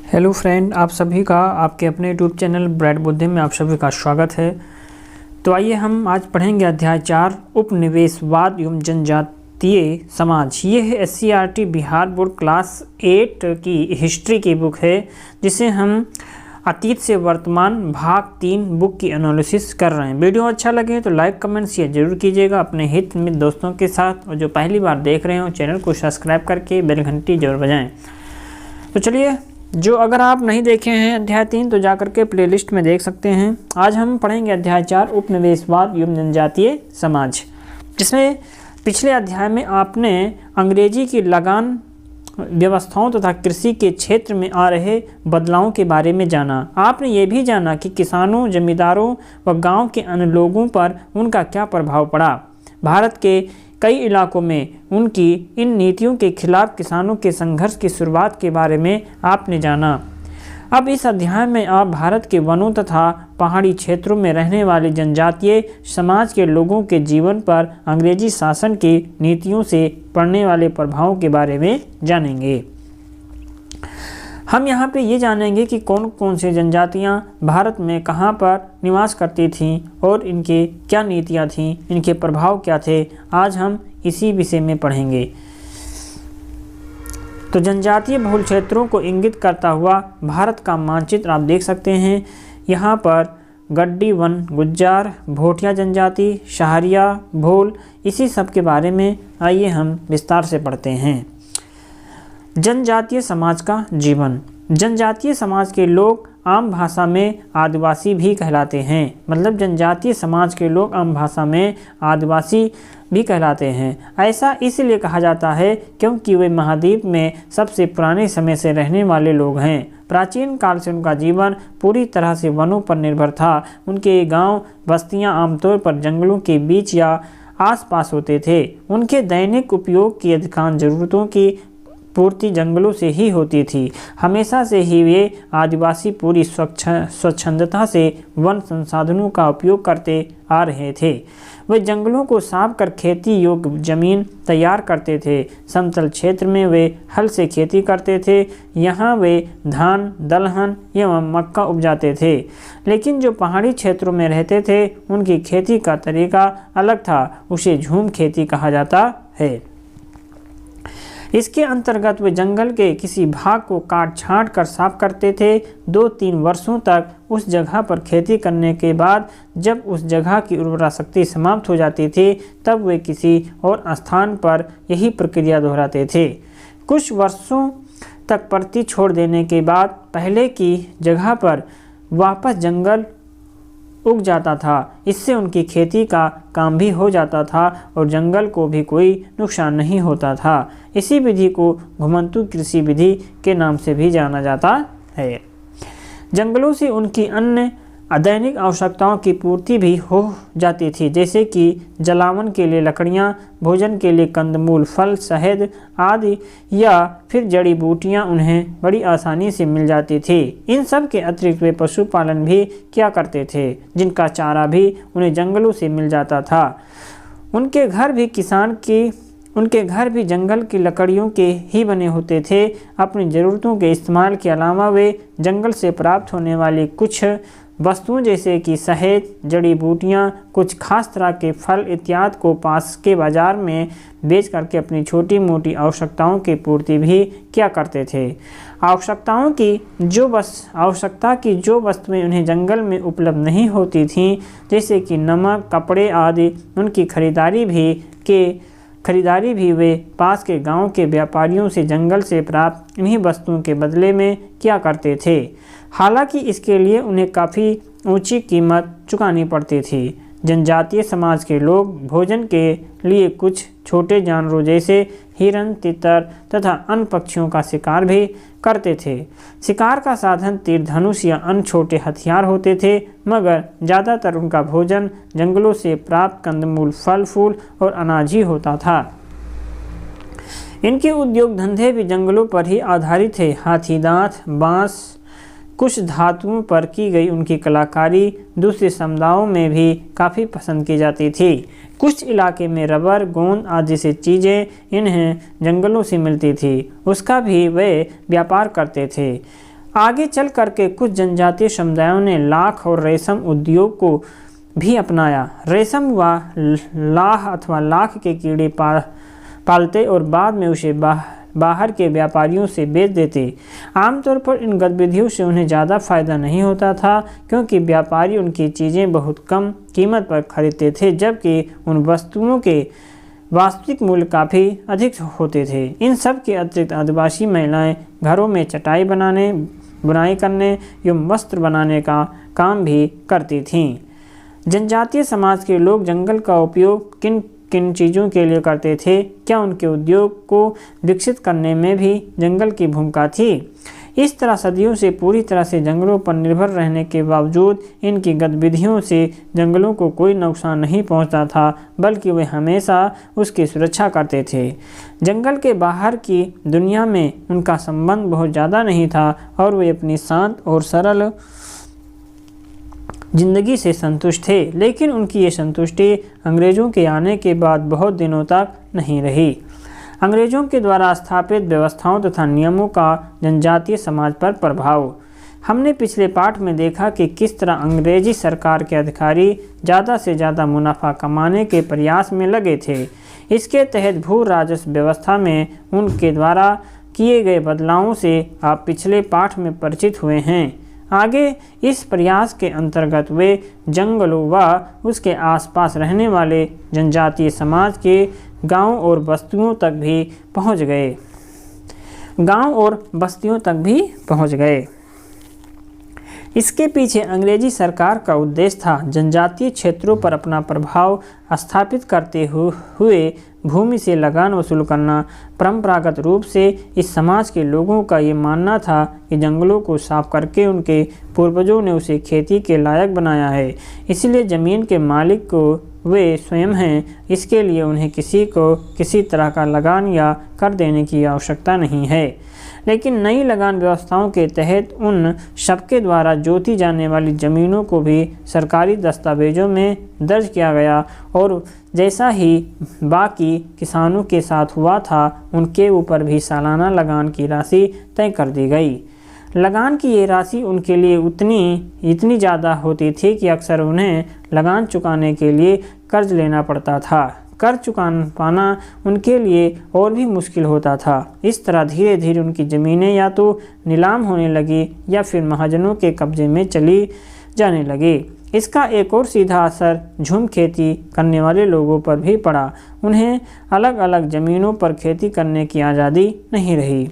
Hello friend, आप सभी का आपके अपने यूट्यूब चैनल ब्राइट बुद्धि में आप सभी का स्वागत है। तो आइए हम आज पढ़ेंगे अध्याय 4 उपनिवेशवाद एवं जनजातीय समाज। ये है SCERT बिहार बोर्ड क्लास 8 की हिस्ट्री की बुक है, जिसे हम अतीत से वर्तमान भाग 3 बुक की एनालिसिस कर रहे हैं। वीडियो अच्छा लगे तो लाइक कमेंट शेयर जरूर कीजिएगा अपने हित मित्र दोस्तों के साथ, और जो पहली बार देख रहे हो चैनल को सब्सक्राइब करके बेल घंटी जरूर बजाएं। तो चलिए, जो अगर आप नहीं देखे हैं अध्याय 3 तो जाकर के प्लेलिस्ट में देख सकते हैं। आज हम पढ़ेंगे अध्याय 4 उपनिवेशवाद एवं जनजातीय समाज, जिसमें पिछले अध्याय में आपने अंग्रेजी की लगान व्यवस्थाओं तथा कृषि के क्षेत्र में आ रहे बदलावों के बारे में जाना। आपने ये भी जाना कि किसानों, जमींदारों व गांव के अन्य लोगों पर उनका क्या प्रभाव पड़ा। भारत के कई इलाकों में उनकी इन नीतियों के खिलाफ किसानों के संघर्ष की शुरुआत के बारे में आपने जाना। अब इस अध्याय में आप भारत के वनों तथा पहाड़ी क्षेत्रों में रहने वाले जनजातीय समाज के लोगों के जीवन पर अंग्रेजी शासन की नीतियों से पड़ने वाले प्रभावों के बारे में जानेंगे। हम यहाँ पे ये जानेंगे कि कौन कौन सी जनजातियाँ भारत में कहाँ पर निवास करती थीं और इनके क्या नीतियाँ थीं, इनके प्रभाव क्या थे। आज हम इसी विषय में पढ़ेंगे। तो जनजातीय बहुल क्षेत्रों को इंगित करता हुआ भारत का मानचित्र आप देख सकते हैं। यहाँ पर गड्डी वन गुज्जर, भोटिया जनजाति, शाहरिया, भोल, इसी सब के बारे में आइए हम विस्तार से पढ़ते हैं। जनजातीय समाज का जीवन। जनजातीय समाज के लोग आम भाषा में आदिवासी भी कहलाते हैं। मतलब जनजातीय समाज के लोग आम भाषा में आदिवासी भी कहलाते हैं। ऐसा इसलिए कहा जाता है क्योंकि वे महाद्वीप में सबसे पुराने समय से रहने वाले लोग हैं। प्राचीन काल से उनका जीवन पूरी तरह से वनों पर निर्भर था। उनके गांव बस्तियां आमतौर पर जंगलों के बीच या आसपास होते थे। उनके दैनिक उपयोग की अधिकांश जरूरतों की पूर्ति जंगलों से ही होती थी। हमेशा से ही वे आदिवासी पूरी स्वच्छंदता से वन संसाधनों का उपयोग करते आ रहे थे। वे जंगलों को साफ कर खेती योग्य जमीन तैयार करते थे। समतल क्षेत्र में वे हल से खेती करते थे। यहाँ वे धान, दलहन एवं मक्का उपजाते थे। लेकिन जो पहाड़ी क्षेत्रों में रहते थे उनकी खेती का तरीका अलग था। उसे झूम खेती कहा जाता है। इसके अंतर्गत वे जंगल के किसी भाग को काट छांट कर साफ करते थे। 2-3 वर्षों तक उस जगह पर खेती करने के बाद जब उस जगह की उर्वरा शक्ति समाप्त हो जाती थी तब वे किसी और स्थान पर यही प्रक्रिया दोहराते थे। कुछ वर्षों तक परती छोड़ देने के बाद पहले की जगह पर वापस जंगल उग जाता था। इससे उनकी खेती का काम भी हो जाता था और जंगल को भी कोई नुकसान नहीं होता था। इसी विधि को घुमंतू कृषि विधि के नाम से भी जाना जाता है। जंगलों से उनकी अन्य दैनिक आवश्यकताओं की पूर्ति भी हो जाती थी, जैसे कि जलावन के लिए लकड़ियाँ, भोजन के लिए कंदमूल, फल, शहद आदि या फिर जड़ी बूटियाँ उन्हें बड़ी आसानी से मिल जाती थी। इन सब के अतिरिक्त वे पशुपालन भी किया करते थे, जिनका चारा भी उन्हें जंगलों से मिल जाता था। उनके घर भी जंगल की लकड़ियों के ही बने होते थे। अपनी ज़रूरतों के इस्तेमाल के अलावा वे जंगल से प्राप्त होने वाली कुछ वस्तुओं जैसे कि शहद, जड़ी बूटियाँ, कुछ खास तरह के फल इत्यादि को पास के बाज़ार में बेच करके अपनी छोटी मोटी आवश्यकताओं की पूर्ति भी किया करते थे। आवश्यकता की जो वस्तुएं उन्हें जंगल में उपलब्ध नहीं होती थीं, जैसे कि नमक, कपड़े आदि, उनकी खरीदारी भी वे पास के गांव के व्यापारियों से जंगल से प्राप्त इन्हीं वस्तुओं के बदले में किया करते थे। हालांकि इसके लिए उन्हें काफ़ी ऊंची कीमत चुकानी पड़ती थी। जनजातीय समाज के लोग भोजन के लिए कुछ छोटे जानवरों जैसे हिरन, तितर तथा अन्य पक्षियों का शिकार भी करते थे। शिकार का साधन तीर धनुष या अन्य छोटे हथियार होते थे, मगर ज़्यादातर उनका भोजन जंगलों से प्राप्त कंदमूल, फल फूल और अनाज ही होता था। इनके उद्योग धंधे भी जंगलों पर ही आधारित थे। हाथी दांत, बांस, कुछ धातुओं पर की गई उनकी कलाकारी दूसरे समुदायों में भी काफ़ी पसंद की जाती थी। कुछ इलाके में रबर, गोंद आदि से चीज़ें इन्हें जंगलों से मिलती थी, उसका भी वे व्यापार करते थे। आगे चल करके कुछ जनजातीय समुदायों ने लाख और रेशम उद्योग को भी अपनाया। रेशम व लाह अथवा लाख के कीड़े पालते और बाद में उसे बाहर के व्यापारियों से बेच देते। आमतौर पर इन गतिविधियों से उन्हें ज़्यादा फायदा नहीं होता था, क्योंकि व्यापारी उनकी चीज़ें बहुत कम कीमत पर खरीदते थे, जबकि उन वस्तुओं के वास्तविक मूल्य काफ़ी अधिक होते थे। इन सब के अतिरिक्त आदिवासी महिलाएं घरों में चटाई बनाने, बुनाई करने एवं वस्त्र बनाने का काम भी करती थीं। जनजातीय समाज के लोग जंगल का उपयोग किन किन चीज़ों के लिए करते थे? क्या उनके उद्योग को विकसित करने में भी जंगल की भूमिका थी? इस तरह सदियों से पूरी तरह से जंगलों पर निर्भर रहने के बावजूद इनकी गतिविधियों से जंगलों को कोई नुकसान नहीं पहुंचता था, बल्कि वे हमेशा उसकी सुरक्षा करते थे। जंगल के बाहर की दुनिया में उनका संबंध बहुत ज़्यादा नहीं था और वे अपनी शांत और सरल जिंदगी से संतुष्ट थे। लेकिन उनकी ये संतुष्टि अंग्रेज़ों के आने के बाद बहुत दिनों तक नहीं रही। अंग्रेज़ों के द्वारा स्थापित व्यवस्थाओं तथा नियमों का जनजातीय समाज पर प्रभाव। हमने पिछले पाठ में देखा कि किस तरह अंग्रेजी सरकार के अधिकारी ज़्यादा से ज़्यादा मुनाफा कमाने के प्रयास में लगे थे। इसके तहत भू राजस्व व्यवस्था में उनके द्वारा किए गए बदलावों से आप पिछले पाठ में परिचित हुए हैं। आगे इस प्रयास के अंतर्गत वे जंगलों व उसके आसपास रहने वाले जनजातीय समाज के गांवों और बस्तियों तक भी पहुंच गए। इसके पीछे अंग्रेजी सरकार का उद्देश्य था जनजातीय क्षेत्रों पर अपना प्रभाव स्थापित करते हुए भूमि से लगान वसूल करना। परंपरागत रूप से इस समाज के लोगों का ये मानना था कि जंगलों को साफ करके उनके पूर्वजों ने उसे खेती के लायक बनाया है, इसलिए ज़मीन के मालिक को वे स्वयं हैं। इसके लिए उन्हें किसी को किसी तरह का लगान या कर देने की आवश्यकता नहीं है। लेकिन नई लगान व्यवस्थाओं के तहत उन सबके द्वारा जोती जाने वाली ज़मीनों को भी सरकारी दस्तावेजों में दर्ज किया गया और जैसा ही बाकी किसानों के साथ हुआ था, उनके ऊपर भी सालाना लगान की राशि तय कर दी गई। लगान की ये राशि उनके लिए इतनी ज़्यादा होती थी कि अक्सर उन्हें लगान चुकाने के लिए कर्ज लेना पड़ता था। कर्ज चुका पाना उनके लिए और भी मुश्किल होता था। इस तरह धीरे धीरे उनकी ज़मीनें या तो नीलाम होने लगी या फिर महाजनों के कब्जे में चली जाने लगी। इसका एक और सीधा असर झूम खेती करने वाले लोगों पर भी पड़ा। उन्हें अलग अलग ज़मीनों पर खेती करने की आज़ादी नहीं रही।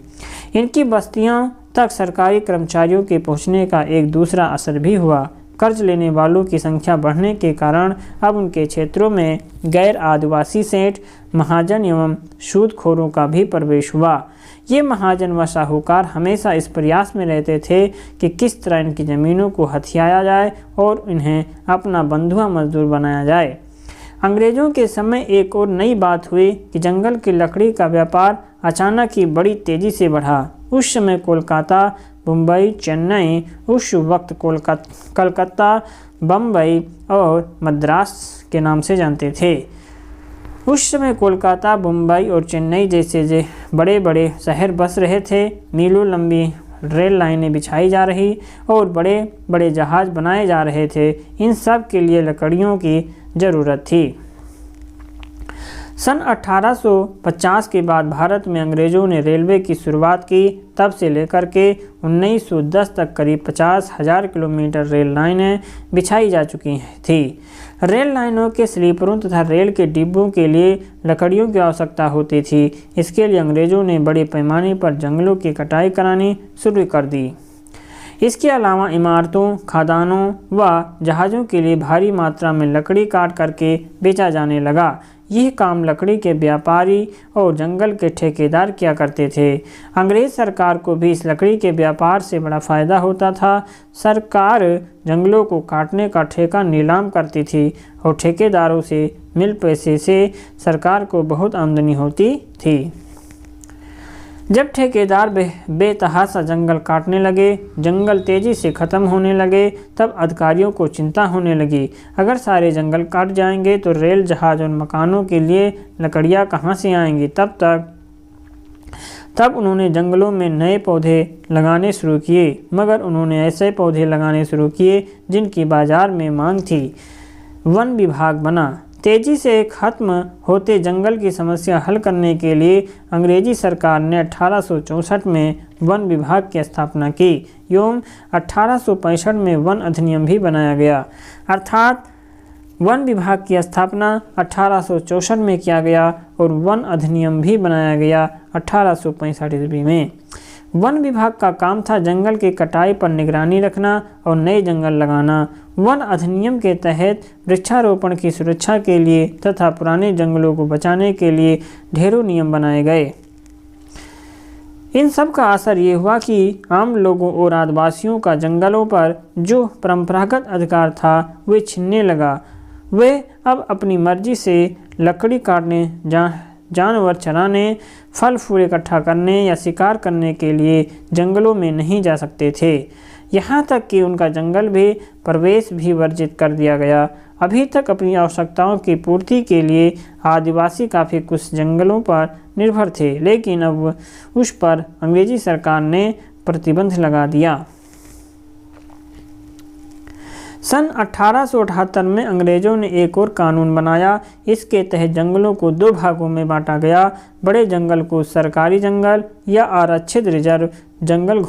इनकी बस्तियों तक सरकारी कर्मचारियों के पहुंचने का एक दूसरा असर भी हुआ। कर्ज लेने वालों की संख्या बढ़ने के कारण अब उनके क्षेत्रों में गैर आदिवासी सेठ, महाजन एवं सूदखोरों का भी प्रवेश हुआ। ये महाजन व साहूकार हमेशा इस प्रयास में रहते थे कि किस तरह इनकी ज़मीनों को हथियाया जाए और इन्हें अपना बंधुआ मजदूर बनाया जाए। अंग्रेज़ों के समय एक और नई बात हुई कि जंगल की लकड़ी का व्यापार अचानक ही बड़ी तेज़ी से बढ़ा। उस समय कोलकाता, मुंबई, चेन्नई, उस वक्त कलकत्ता, बम्बई और मद्रास के नाम से जानते थे। उस समय कोलकाता, मुंबई और चेन्नई जैसे बड़े बड़े शहर बस रहे थे। मीलों लंबी रेल लाइनें बिछाई जा रही और बड़े बड़े जहाज़ बनाए जा रहे थे। इन सब के लिए लकड़ियों की ज़रूरत थी। सन 1850 के बाद भारत में अंग्रेज़ों ने रेलवे की शुरुआत की। तब से लेकर के 1910 तक करीब 50,000 किलोमीटर रेल लाइनें बिछाई जा चुकी थी। रेल लाइनों के स्लीपरों तथा रेल के डिब्बों के लिए लकड़ियों की आवश्यकता होती थी। इसके लिए अंग्रेज़ों ने बड़े पैमाने पर जंगलों की कटाई करानी शुरू कर दी। इसके अलावा इमारतों, खदानों व जहाज़ों के लिए भारी मात्रा में लकड़ी काट करके बेचा जाने लगा। यह काम लकड़ी के व्यापारी और जंगल के ठेकेदार किया करते थे। अंग्रेज़ सरकार को भी इस लकड़ी के व्यापार से बड़ा फ़ायदा होता था। सरकार जंगलों को काटने का ठेका नीलाम करती थी और ठेकेदारों से मिल पैसे से सरकार को बहुत आमदनी होती थी। जब ठेकेदार बेतहाशा जंगल काटने लगे, जंगल तेज़ी से ख़त्म होने लगे, तब अधिकारियों को चिंता होने लगी। अगर सारे जंगल काट जाएंगे तो रेल, जहाज़ और मकानों के लिए लकड़ियाँ कहाँ से आएंगी। तब उन्होंने जंगलों में नए पौधे लगाने शुरू किए, मगर उन्होंने ऐसे पौधे लगाने शुरू किए जिनकी बाजार में मांग थी। वन विभाग बना। तेजी से खत्म होते जंगल की समस्या हल करने के लिए अंग्रेजी सरकार ने 1864 में वन विभाग की स्थापना की एवं 1865 में वन अधिनियम भी बनाया गया। अर्थात वन विभाग की स्थापना 1864 में किया गया और वन अधिनियम भी बनाया गया 1865 ईस्वी में। वन विभाग का काम था जंगल की कटाई पर निगरानी रखना और नए जंगल लगाना। वन अधिनियम के तहत वृक्षारोपण की सुरक्षा के लिए तथा पुराने जंगलों को बचाने के लिए ढेरों नियम बनाए गए। इन सब का असर ये हुआ कि आम लोगों और आदिवासियों का जंगलों पर जो परंपरागत अधिकार था वे छिनने लगा। वे अब अपनी मर्जी से लकड़ी काटने, जानवर चराने, फल फूल इकट्ठा करने या शिकार करने के लिए जंगलों में नहीं जा सकते थे। यहाँ तक कि उनका जंगल भी प्रवेश भी वर्जित कर दिया गया। अभी तक अपनी आवश्यकताओं की पूर्ति के लिए आदिवासी काफ़ी कुछ जंगलों पर निर्भर थे, लेकिन अब उस पर अंग्रेजी सरकार ने प्रतिबंध लगा दिया। सन 1878 में अंग्रेजों ने एक और कानून बनाया। इसके तहत जंगलों को दो भागों में बांटा गया। बड़े जंगल को सरकारी जंगल या आरक्षित रिजर्व जंगल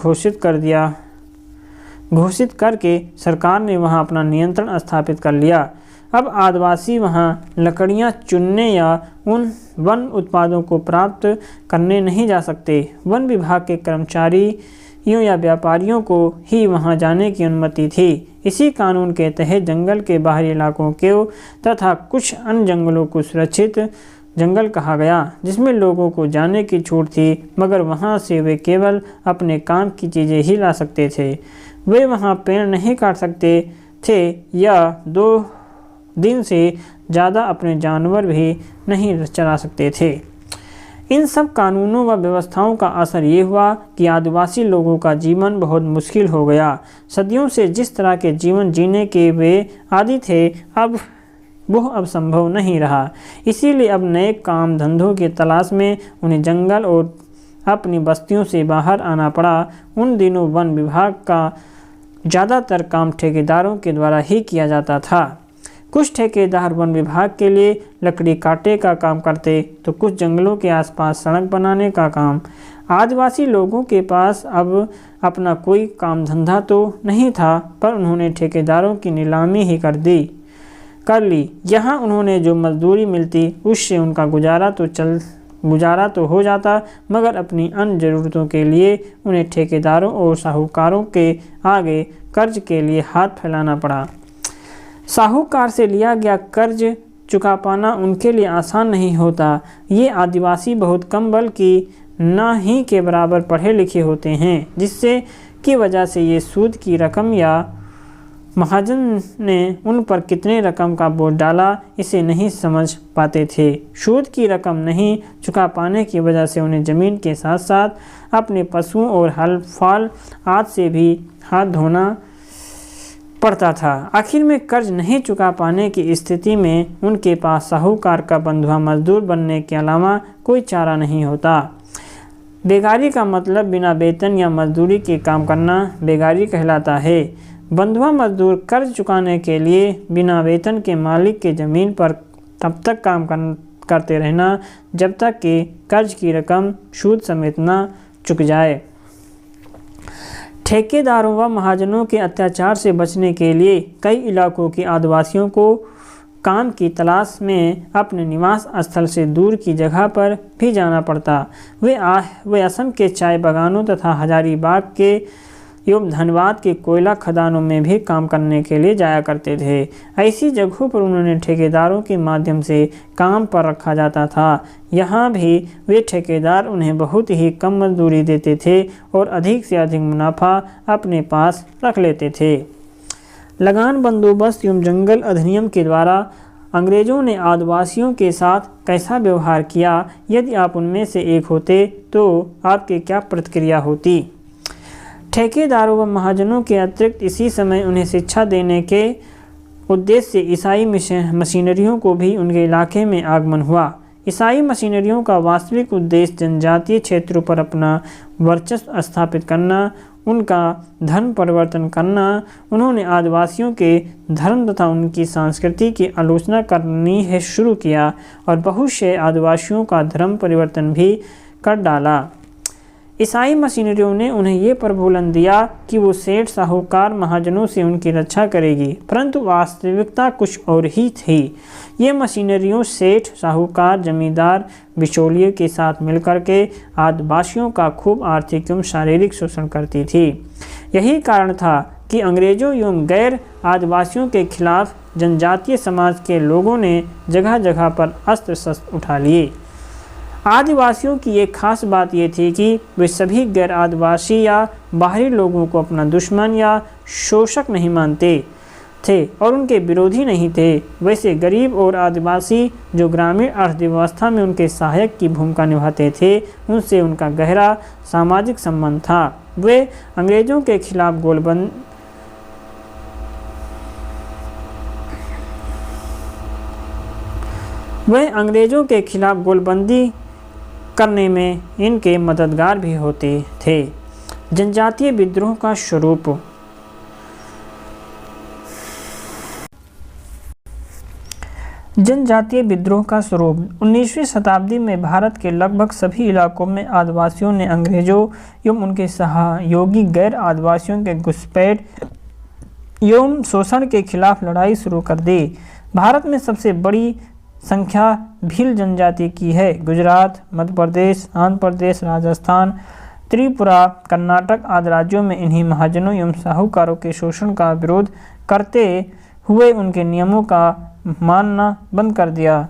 घोषित करके सरकार ने वहां अपना नियंत्रण स्थापित कर लिया। अब आदिवासी वहां लकड़ियां चुनने या उन वन उत्पादों को प्राप्त करने नहीं जा सकते। वन विभाग के कर्मचारियों या व्यापारियों को ही वहां जाने की अनुमति थी। इसी कानून के तहत जंगल के बाहरी इलाकों को तथा कुछ अन्य जंगलों को सुरक्षित जंगल कहा गया, जिसमें लोगों को जाने की छूट थी, मगर वहां से वे केवल अपने काम की चीज़ें ही ला सकते थे। वे वहां पेड़ नहीं काट सकते थे या 2 दिन से ज़्यादा अपने जानवर भी नहीं चरा सकते थे। इन सब कानूनों व व्यवस्थाओं का असर ये हुआ कि आदिवासी लोगों का जीवन बहुत मुश्किल हो गया। सदियों से जिस तरह के जीवन जीने के वे आदी थे, अब संभव नहीं रहा। इसीलिए अब नए काम धंधों की तलाश में उन्हें जंगल और अपनी बस्तियों से बाहर आना पड़ा। उन दिनों वन विभाग का ज़्यादातर काम ठेकेदारों के द्वारा ही किया जाता था। कुछ ठेकेदार वन विभाग के लिए लकड़ी काटे का काम करते तो कुछ जंगलों के आसपास सड़क बनाने का काम। आदिवासी लोगों के पास अब अपना कोई काम धंधा तो नहीं था, पर उन्होंने ठेकेदारों की नीलामी ही कर ली। यहाँ उन्होंने जो मजदूरी मिलती उससे उनका गुजारा तो हो जाता, मगर अपनी अन्य ज़रूरतों के लिए उन्हें ठेकेदारों और साहूकारों के आगे कर्ज के लिए हाथ फैलाना पड़ा। साहूकार से लिया गया कर्ज चुका पाना उनके लिए आसान नहीं होता। ये आदिवासी बहुत कम बल्कि न ही के बराबर पढ़े लिखे होते हैं, जिससे की वजह से ये सूद की रकम या महाजन ने उन पर कितने रकम का बोझ डाला इसे नहीं समझ पाते थे। सूद की रकम नहीं चुका पाने की वजह से उन्हें ज़मीन के साथ साथ अपने पशुओं और हल फाल आदि से भी हाथ धोना पड़ता था। आखिर में कर्ज नहीं चुका पाने की स्थिति में उनके पास साहूकार का बंधुआ मजदूर बनने के अलावा कोई चारा नहीं होता। बेगारी का मतलब बिना वेतन या मजदूरी के काम करना बेगारी कहलाता है। बंधुआ मजदूर कर्ज चुकाने के लिए बिना वेतन के मालिक के ज़मीन पर तब तक काम करते रहना जब तक कि कर्ज की रकम सूद समेत न चुक जाए। ठेकेदारों व महाजनों के अत्याचार से बचने के लिए कई इलाकों के आदिवासियों को काम की तलाश में अपने निवास स्थल से दूर की जगह पर भी जाना पड़ता। वे असम के चाय बागानों तथा हजारीबाग के एवं धनबाद के कोयला खदानों में भी काम करने के लिए जाया करते थे। ऐसी जगहों पर उन्होंने ठेकेदारों के माध्यम से काम पर रखा जाता था। यहाँ भी वे ठेकेदार उन्हें बहुत ही कम मजदूरी देते थे और अधिक से अधिक मुनाफा अपने पास रख लेते थे। लगान बंदोबस्त एवं जंगल अधिनियम के द्वारा अंग्रेजों ने आदिवासियों के साथ कैसा व्यवहार किया, यदि आप उनमें से एक होते तो आपकी क्या प्रतिक्रिया होती। ठेकेदारों व महाजनों के अतिरिक्त इसी समय उन्हें शिक्षा देने के उद्देश्य से ईसाई मशीनरियों को भी उनके इलाके में आगमन हुआ। ईसाई मशीनरियों का वास्तविक उद्देश्य जनजातीय क्षेत्रों पर अपना वर्चस्व स्थापित करना, उनका धर्म परिवर्तन करना। उन्होंने आदिवासियों के धर्म तथा उनकी संस्कृति की आलोचना करनी है शुरू किया और बहुत से आदिवासियों का धर्म परिवर्तन भी कर डाला। ईसाई मशीनरियों ने उन्हें ये प्रलोभन दिया कि वो सेठ साहूकार महाजनों से उनकी रक्षा करेगी, परंतु वास्तविकता कुछ और ही थी। ये मशीनरियों सेठ साहूकार जमींदार बिचौलिए के साथ मिलकर के आदिवासियों का खूब आर्थिक एवं शारीरिक शोषण करती थी। यही कारण था कि अंग्रेजों एवं गैर आदिवासियों के खिलाफ जनजातीय समाज के लोगों ने जगह जगह पर अस्त्र शस्त्र उठा लिए। आदिवासियों की एक खास बात ये थी कि वे सभी गैर आदिवासी या बाहरी लोगों को अपना दुश्मन या शोषक नहीं मानते थे और उनके विरोधी नहीं थे। वैसे गरीब और आदिवासी जो ग्रामीण अर्थव्यवस्था में उनके सहायक की भूमिका निभाते थे, उनसे उनका गहरा सामाजिक संबंध था। वे अंग्रेजों के खिलाफ गोलबंदी करने में इनके मददगार भी होते थे। जनजातीय विद्रोह का स्वरूप। जनजातीय विद्रोह का स्वरूप 19वीं शताब्दी में भारत के लगभग सभी इलाकों में आदिवासियों ने अंग्रेजों एवं उनके सहयोगी गैर आदिवासियों के घुसपैठ एवं शोषण के खिलाफ लड़ाई शुरू कर दी। भारत में सबसे बड़ी संख्या भील जनजाति की है। गुजरात, मध्य प्रदेश, आंध्र प्रदेश, राजस्थान, त्रिपुरा, कर्नाटक आदि राज्यों में इन्हीं महाजनों एवं साहूकारों के शोषण का विरोध करते हुए उनके नियमों का मानना बंद कर दिया।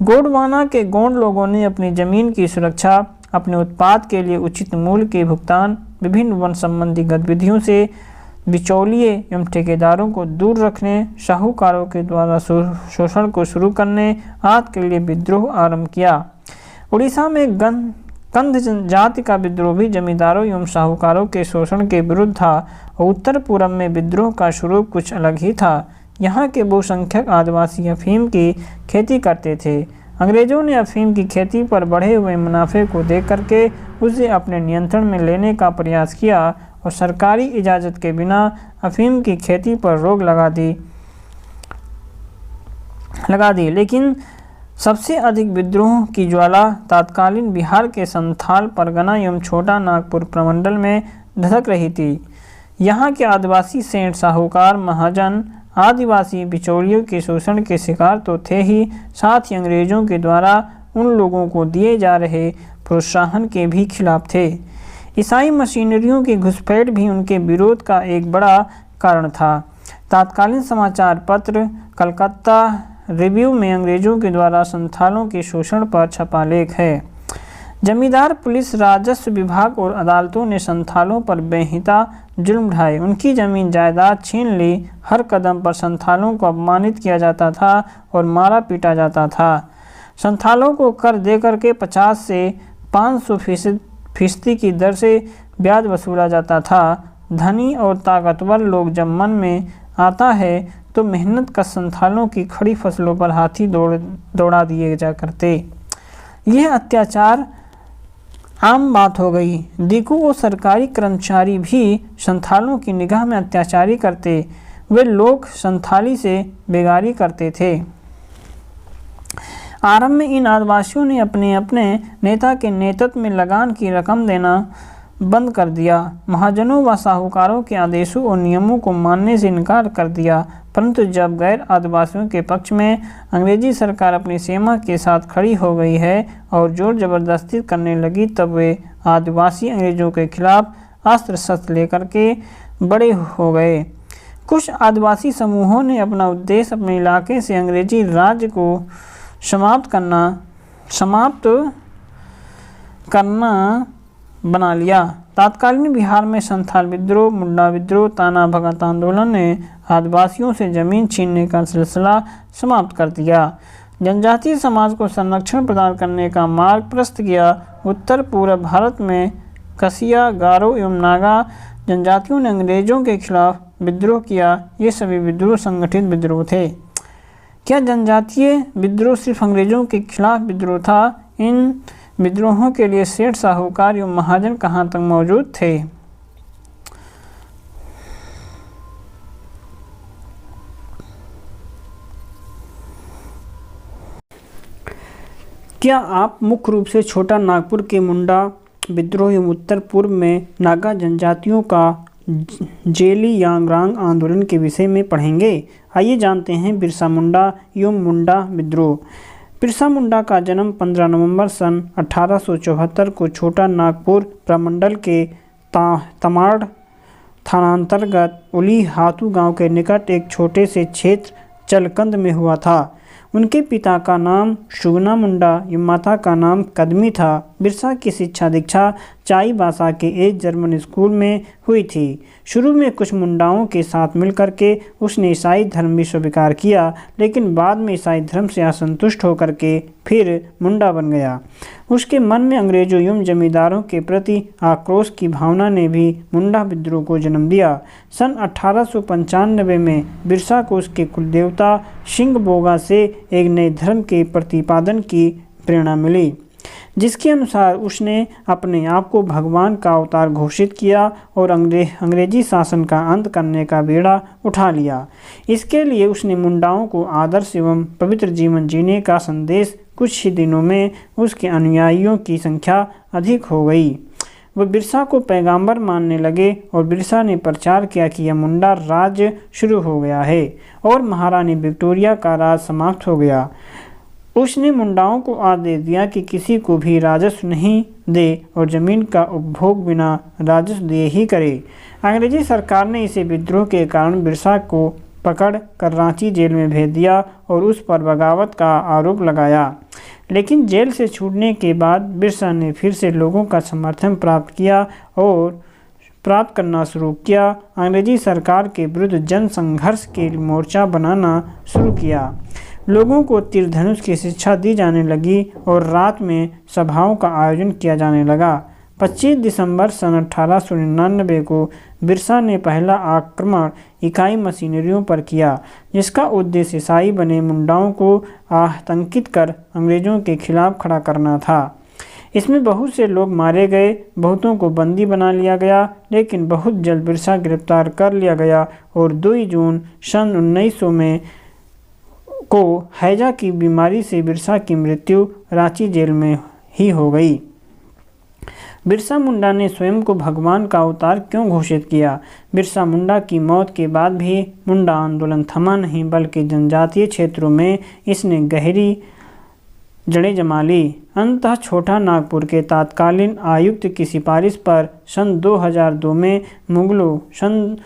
गोंडवाना के गोंड लोगों ने अपनी जमीन की सुरक्षा, अपने उत्पाद के लिए उचित मूल्य के भुगतान, विभिन्न वन संबंधी गतिविधियों से बिचौलिए एवं ठेकेदारों को दूर रखने, साहूकारों के द्वारा शोषण को शुरू करने आदि के लिए विद्रोह आरंभ किया। उड़ीसा में कंध जनजाति का विद्रोह भी जमींदारों एवं साहूकारों के शोषण के विरुद्ध था और उत्तर पूर्व में विद्रोह का स्वरूप कुछ अलग ही था। यहाँ के बहुसंख्यक आदिवासी अफीम की खेती करते थे। अंग्रेजों ने अफीम की खेती पर बढ़े हुए मुनाफे को देख करके उसे अपने नियंत्रण में लेने का प्रयास किया और सरकारी इजाज़त के बिना अफीम की खेती पर रोक लगा दी। लेकिन सबसे अधिक विद्रोह की ज्वाला तत्कालीन बिहार के संथाल परगना एवं छोटा नागपुर प्रमंडल में धधक रही थी। यहाँ के आदिवासी सेठ साहूकार महाजन आदिवासी बिचौलियों के शोषण के शिकार तो थे ही, साथ ही अंग्रेजों के द्वारा उन लोगों को दिए जा रहे प्रोत्साहन के भी खिलाफ थे। ईसाई मशीनरियों की घुसपैठ भी उनके विरोध का एक बड़ा कारण था। तत्कालीन समाचार पत्र कलकत्ता रिव्यू में अंग्रेजों के द्वारा संथालों के शोषण पर छपा लेख है। जमींदार, पुलिस, राजस्व विभाग और अदालतों ने संथालों पर बेहिता जुल्म ढाए, उनकी जमीन जायदाद छीन ली। हर कदम पर संथालों को अपमानित किया जाता था और मारा पीटा जाता था। संथालों को कर देकर के 50 से 500% की दर से ब्याज वसूला जाता था। धनी और ताकतवर लोग जब मन में आता है तो मेहनत का संथालों की खड़ी फसलों पर हाथी दौड़ा दिए जा करते। यह अत्याचार आम बात हो गई। दिकू और सरकारी कर्मचारी भी संथालों की निगाह में अत्याचारी करते। वे लोग संथाली से बेगारी करते थे। आरंभ में इन आदिवासियों ने अपने अपने नेता के नेतृत्व में लगान की रकम देना बंद कर दिया। महाजनों व साहूकारों के आदेशों और नियमों को मानने से इनकार कर दिया। परंतु जब गैर आदिवासियों के पक्ष में अंग्रेजी सरकार अपनी सीमा के साथ खड़ी हो गई है और जोर जबरदस्ती करने लगी, तब वे आदिवासी अंग्रेजों के खिलाफ अस्त्र शस्त्र लेकर के बड़े हो गए। कुछ आदिवासी समूहों ने अपना उद्देश्य अपने इलाके से अंग्रेजी राज्य को समाप्त करना बना लिया। तत्कालीन बिहार में संथाल विद्रोह, मुंडा विद्रोह, ताना भगत आंदोलन ने आदिवासियों से जमीन छीनने का सिलसिला समाप्त कर दिया। जनजातीय समाज को संरक्षण प्रदान करने का मार्ग प्रशस्त किया। उत्तर पूर्व भारत में कसिया, गारो एवं नागा जनजातियों ने अंग्रेजों के खिलाफ विद्रोह किया। ये सभी विद्रोह संगठित विद्रोह थे। क्या जनजातीय विद्रोह सिर्फ अंग्रेजों के खिलाफ विद्रोह था? इन विद्रोहों के लिए सेठ, साहूकार एवं महाजन कहाँ तक मौजूद थे? क्या आप मुख्य रूप से छोटा नागपुर के मुंडा विद्रोह एवं उत्तर पूर्व में नागा जनजातियों का जेलियांगरोंग आंदोलन के विषय में पढ़ेंगे? आइए जानते हैं बिरसा मुंडा एवं मुंडा विद्रोह। बिरसा मुंडा का जन्म 15 नवंबर सन 1874 को छोटा नागपुर प्रमंडल के तमाड़ थानांतर्गत उली हाथू गांव के निकट एक छोटे से क्षेत्र चलकंद में हुआ था। उनके पिता का नाम सुगना मुंडा एवं माता का नाम कदमी था। बिरसा की शिक्षा दीक्षा चाईबासा के एक जर्मन स्कूल में हुई थी। शुरू में कुछ मुंडाओं के साथ मिलकर के उसने ईसाई धर्म भी स्वीकार किया, लेकिन बाद में ईसाई धर्म से असंतुष्ट होकर के फिर मुंडा बन गया। उसके मन में अंग्रेजों एवं जमींदारों के प्रति आक्रोश की भावना ने भी मुंडा विद्रोह को जन्म दिया। सन 1895 में बिरसा को उसके कुलदेवता सिंगबोगा से एक नए धर्म के प्रतिपादन की प्रेरणा मिली, जिसके अनुसार उसने अपने आप को भगवान का अवतार घोषित किया और अंग्रेजी शासन का अंत करने का बेड़ा उठा लिया। इसके लिए उसने मुंडाओं को आदर्श एवं पवित्र जीवन जीने का संदेश। कुछ ही दिनों में उसके अनुयायियों की संख्या अधिक हो गई। वह बिरसा को पैगंबर मानने लगे और बिरसा ने प्रचार किया कि यह मुंडा राज्य शुरू हो गया है और महारानी विक्टोरिया का राज समाप्त हो गया। उसने मुंडाओं को आदेश दिया कि किसी को भी राजस्व नहीं दे और जमीन का उपभोग बिना राजस्व दिए ही करे। अंग्रेजी सरकार ने इसे विद्रोह के कारण बिरसा को पकड़ कर रांची जेल में भेज दिया और उस पर बगावत का आरोप लगाया। लेकिन जेल से छूटने के बाद बिरसा ने फिर से लोगों का समर्थन प्राप्त किया और प्राप्त करना शुरू किया। अंग्रेजी सरकार के विरुद्ध जन संघर्ष के मोर्चा बनाना शुरू किया। लोगों को तीर धनुष की शिक्षा दी जाने लगी और रात में सभाओं का आयोजन किया जाने लगा। 25 दिसंबर सन 1899 को बिरसा ने पहला आक्रमण इकाई मशीनरियों पर किया, जिसका उद्देश्य ईसाई बने मुंडाओं को आतंकित कर अंग्रेजों के खिलाफ खड़ा करना था। इसमें बहुत से लोग मारे गए, बहुतों को बंदी बना लिया गया, लेकिन बहुत जल्द बिरसा गिरफ्तार कर लिया गया और 2 जून सन 1900 में को हैजा की बीमारी से बिरसा की मृत्यु रांची जेल में ही हो गई। बिरसा मुंडा ने स्वयं को भगवान का अवतार क्यों घोषित किया? बिरसा मुंडा की मौत के बाद भी मुंडा आंदोलन थमा नहीं, बल्कि जनजातीय क्षेत्रों में इसने गहरी जड़ें जमा ली। अंततः छोटा नागपुर के तत्कालीन आयुक्त की सिफारिश पर सन 2002 में मुगलों सन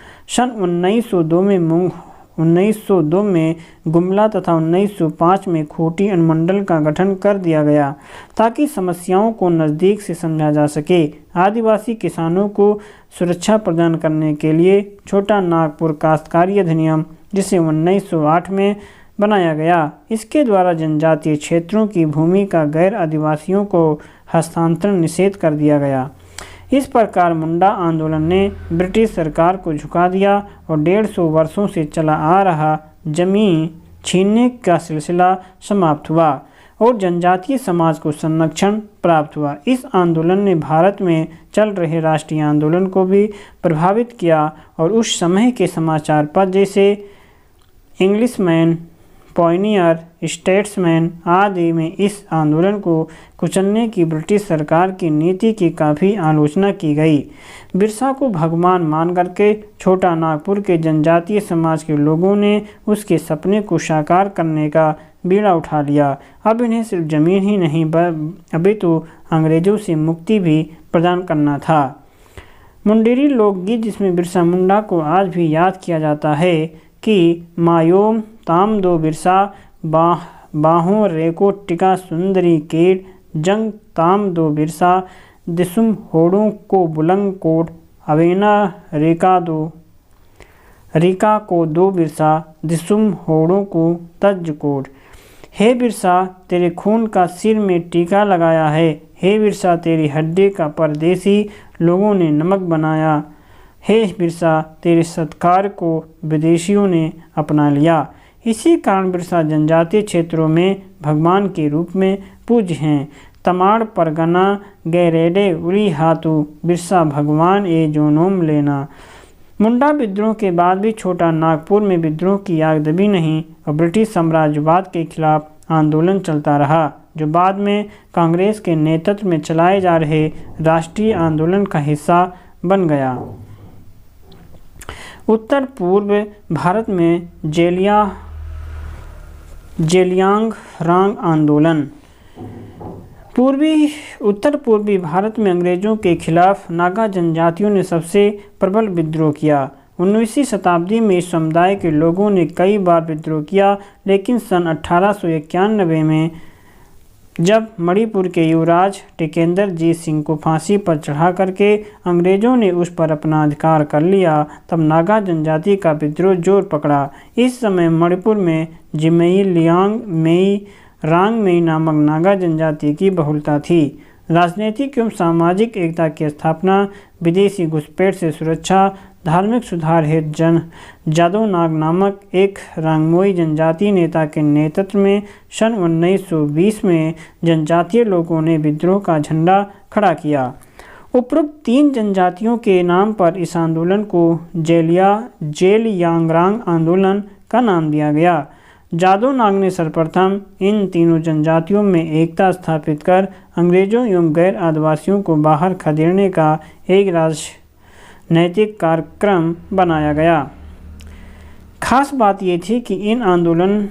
1902 में गुमला तथा 1905 में खूंटी अनुमंडल का गठन कर दिया गया, ताकि समस्याओं को नज़दीक से समझा जा सके। आदिवासी किसानों को सुरक्षा प्रदान करने के लिए छोटा नागपुर काश्तकारी अधिनियम, जिसे 1908 में बनाया गया, इसके द्वारा जनजातीय क्षेत्रों की भूमि का गैर आदिवासियों को हस्तांतरण निषेध कर दिया गया। इस प्रकार मुंडा आंदोलन ने ब्रिटिश सरकार को झुका दिया और 150 वर्षों से चला आ रहा जमीन छीनने का सिलसिला समाप्त हुआ और जनजातीय समाज को संरक्षण प्राप्त हुआ। इस आंदोलन ने भारत में चल रहे राष्ट्रीय आंदोलन को भी प्रभावित किया और उस समय के समाचार पत्र जैसे इंग्लिशमैन, पायनियर, स्टेट्समैन आदि में इस आंदोलन को कुचलने की ब्रिटिश सरकार की नीति की काफ़ी आलोचना की गई। बिरसा को भगवान मान करके छोटा नागपुर के जनजातीय समाज के लोगों ने उसके सपने को साकार करने का बीड़ा उठा लिया। अब इन्हें सिर्फ ज़मीन ही नहीं, अभी तो अंग्रेज़ों से मुक्ति भी प्रदान करना था। मुंडेरी लोकगीत, जिसमें बिरसा मुंडा को आज भी याद किया जाता है कि मायोम ताम दो बिरसा बाहों रेको टिका सुंदरी केट जंग ताम दो बिरसा दिसुम होड़ों को बुलंग कोट अवेना रिका को दो बिरसा दिसुम होड़ों को तज कोट। हे बिरसा, तेरे खून का सिर में टीका लगाया है। हे बिरसा, तेरी हड्डी का परदेसी लोगों ने नमक बनाया। हे बिरसा, तेरे सत्कार को विदेशियों ने अपना लिया। इसी कारण बिरसा जनजातीय क्षेत्रों में भगवान के रूप में पूज्य हैं। तमाड़ परगना गैरेडे उली हाथू बिरसा भगवान ए जोनोम लेना। मुंडा विद्रोह के बाद भी छोटा नागपुर में विद्रोह की आग दबी नहीं और ब्रिटिश साम्राज्यवाद के खिलाफ आंदोलन चलता रहा, जो बाद में कांग्रेस के नेतृत्व में चलाए जा रहे राष्ट्रीय आंदोलन का हिस्सा बन गया। उत्तर पूर्व भारत में जेलियांगरांग आंदोलन। उत्तर पूर्वी भारत में अंग्रेजों के खिलाफ नागा जनजातियों ने सबसे प्रबल विद्रोह किया। 19वीं शताब्दी में इस समुदाय के लोगों ने कई बार विद्रोह किया, लेकिन सन 1891 में जब मणिपुर के युवराज टिकेंद्र जीत सिंह को फांसी पर चढ़ा करके अंग्रेजों ने उस पर अपना अधिकार कर लिया, तब नागा जनजाति का विद्रोह जोर पकड़ा। इस समय मणिपुर में जिमेई लियांग मेई रांग मेई नामक नागा जनजाति की बहुलता थी। राजनीतिक एवं सामाजिक एकता की स्थापना, विदेशी घुसपैठ से सुरक्षा, धार्मिक सुधार हेतु जादव नाग नामक एक रांगमोई जनजातीय नेता के नेतृत्व में सन 1920 में जनजातीय लोगों ने विद्रोह का झंडा खड़ा किया। उपरोक्त 3 जनजातियों के नाम पर इस आंदोलन को जेलियांगरांग आंदोलन का नाम दिया गया। जादव नाग ने सर्वप्रथम इन तीनों जनजातियों में एकता स्थापित कर अंग्रेजों एवं गैर आदिवासियों को बाहर खदेड़ने का एक राजनैतिक कार्यक्रम बनाया गया। खास बात ये थी कि इन आंदोलन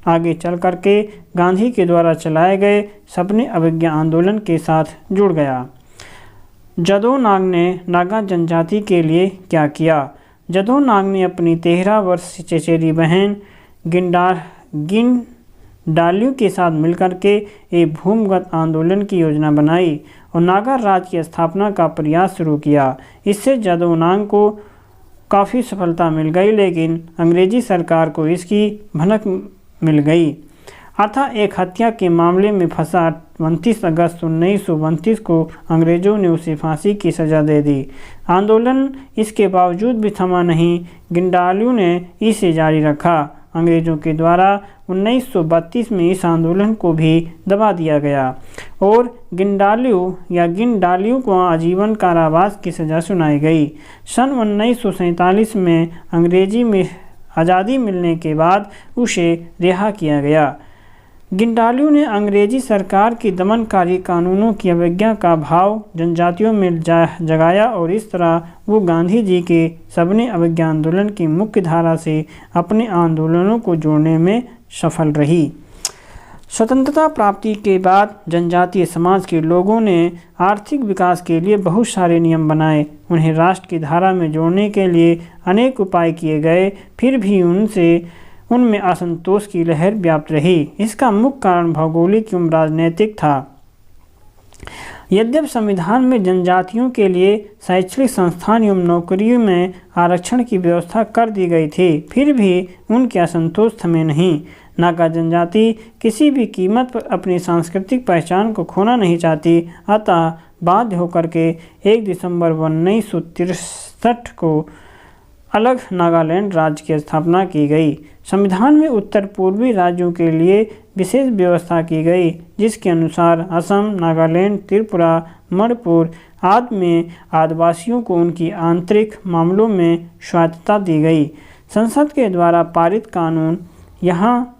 आगे चल करके गांधी के द्वारा चलाए गए सपने अभिज्ञा आंदोलन के साथ जुड़ गया। जादव नाग ने नागा जनजाति के लिए क्या किया? जादव नाग ने अपनी 13 वर्ष चचेरी बहन गिंडालियों के साथ मिलकर के एक भूमिगत आंदोलन की योजना बनाई और नागा राज की स्थापना का प्रयास शुरू किया। इससे जादव नाग को काफ़ी सफलता मिल गई, लेकिन अंग्रेजी सरकार को इसकी भनक मिल गई। अर्थात एक हत्या के मामले में फंसा 29 अगस्त 1929 को अंग्रेजों ने उसे फांसी की सज़ा दे दी। आंदोलन इसके बावजूद भी थमा नहीं, गिंडालियों ने इसे जारी रखा। अंग्रेजों के द्वारा 1932 में इस आंदोलन को भी दबा दिया गया और गिंडालियों को आजीवन कारावास की सज़ा सुनाई गई। सन 1947 में अंग्रेजी में आज़ादी मिलने के बाद उसे रिहा किया गया। गिंडालियों ने अंग्रेजी सरकार की दमनकारी कानूनों की अवज्ञा का भाव जनजातियों में जगाया और इस तरह वो गांधी जी के सपने अवज्ञा आंदोलन की मुख्य धारा से अपने आंदोलनों को जोड़ने में सफल रही। स्वतंत्रता प्राप्ति के बाद जनजातीय समाज के लोगों ने आर्थिक विकास के लिए बहुत सारे नियम बनाए। उन्हें राष्ट्र की धारा में जोड़ने के लिए अनेक उपाय किए गए, फिर भी उनमें असंतोष की लहर व्याप्त रही। इसका मुख्य कारण भौगोलिक एवं राजनीतिक था। यद्यपि संविधान में जनजातियों के लिए शैक्षणिक संस्थान एवं नौकरियों में आरक्षण की व्यवस्था कर दी गई थी, फिर भी उनके असंतोष थमे नहीं। नागा जनजाति किसी भी कीमत पर अपनी सांस्कृतिक पहचान को खोना नहीं चाहती, अतः बाध्य होकर के 1 दिसंबर 1963 को अलग नागालैंड राज्य की स्थापना की गई। संविधान में उत्तर पूर्वी राज्यों के लिए विशेष व्यवस्था की गई, जिसके अनुसार असम, नागालैंड, त्रिपुरा, मणिपुर आदि में आदिवासियों को उनकी आंतरिक मामलों में स्वायत्तता दी गई। संसद के द्वारा पारित कानून यहाँ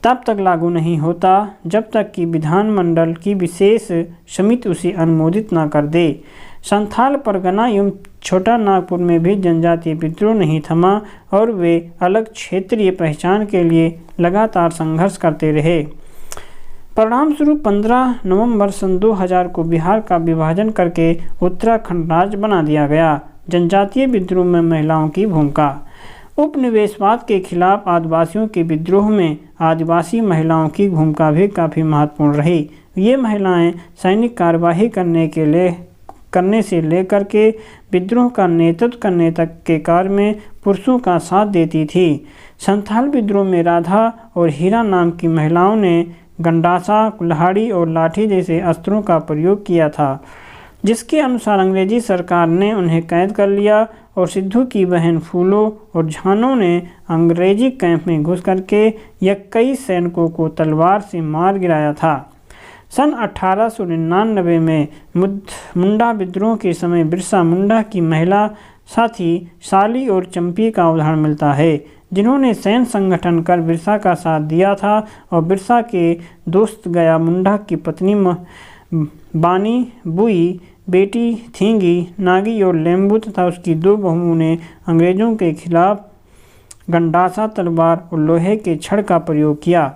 तब तक लागू नहीं होता जब तक कि विधानमंडल की विशेष समिति उसे अनुमोदित न कर दे। संथाल परगना एवं छोटा नागपुर में भी जनजातीय विद्रोह नहीं थमा और वे अलग क्षेत्रीय पहचान के लिए लगातार संघर्ष करते रहे। परिणामस्वरूप 15 नवंबर सन 2000 को बिहार का विभाजन करके उत्तराखंड राज्य बना दिया गया। जनजातीय विद्रोह में महिलाओं की भूमिका। उपनिवेशवाद के खिलाफ आदिवासियों के विद्रोह में आदिवासी महिलाओं की भूमिका भी काफ़ी महत्वपूर्ण रही। ये महिलाएं सैनिक कार्यवाही करने से लेकर के विद्रोह का नेतृत्व करने तक के कार्य में पुरुषों का साथ देती थी। संथाल विद्रोह में राधा और हीरा नाम की महिलाओं ने गंडासा, कुल्हाड़ी और लाठी जैसे अस्त्रों का प्रयोग किया था, जिसके अनुसार अंग्रेजी सरकार ने उन्हें कैद कर लिया और सिद्धू की बहन फूलो और झानो ने अंग्रेजी कैंप में घुस करके कई सैनिकों को तलवार से मार गिराया था। सन 1899 में मुंडा विद्रोह के समय बिरसा मुंडा की महिला साथी साली और चंपी का उदाहरण मिलता है, जिन्होंने सैन्य संगठन कर बिरसा का साथ दिया था और बिरसा के दोस्त गया मुंडा की पत्नी बानी बुई, बेटी थींगी नागी और लेम्बू तथा उसकी 2 बहुओं ने अंग्रेजों के खिलाफ गंडासा तलवार और लोहे के छड़ का प्रयोग किया।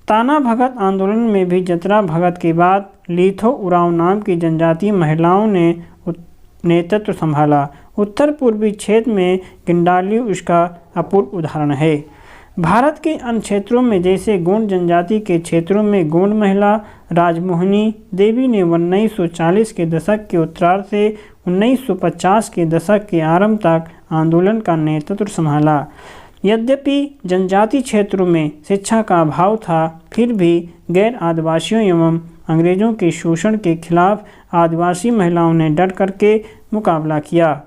ताना भगत आंदोलन में भी जतरा भगत के बाद लीथो उरांव नाम की जनजातीय महिलाओं ने नेतृत्व संभाला। उत्तर पूर्वी क्षेत्र में किंडाली उसका अपूर्व उदाहरण है। भारत के अन्य क्षेत्रों में जैसे गोंड जनजाति के क्षेत्रों में गोंड महिला राजमोहिनी देवी ने 1940 के दशक के उत्तरार्ध से 1950 के दशक के आरंभ तक आंदोलन का नेतृत्व संभाला। यद्यपि जनजाति क्षेत्रों में शिक्षा का अभाव था, फिर भी गैर आदिवासियों एवं अंग्रेजों के शोषण के खिलाफ आदिवासी महिलाओं ने डट करके मुकाबला किया।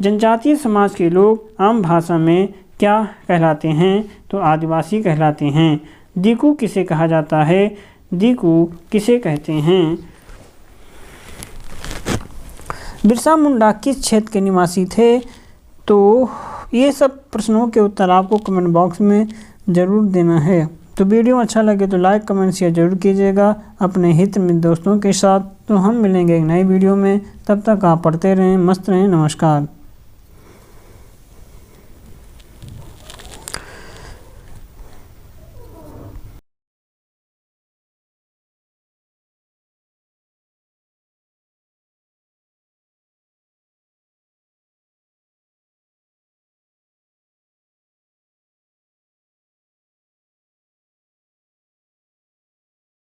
जनजातीय समाज के लोग आम भाषा में क्या कहलाते हैं तो आदिवासी कहलाते हैं। दीकू किसे कहा जाता है? दीकू किसे कहते हैं? बिरसा मुंडा किस क्षेत्र के निवासी थे? तो ये सब प्रश्नों के उत्तर आपको कमेंट बॉक्स में ज़रूर देना है। तो वीडियो अच्छा लगे तो लाइक कमेंट शेयर जरूर कीजिएगा अपने हित में दोस्तों के साथ। तो हम मिलेंगे एक नई वीडियो में, तब तक आप पढ़ते रहें, मस्त रहें। नमस्कार।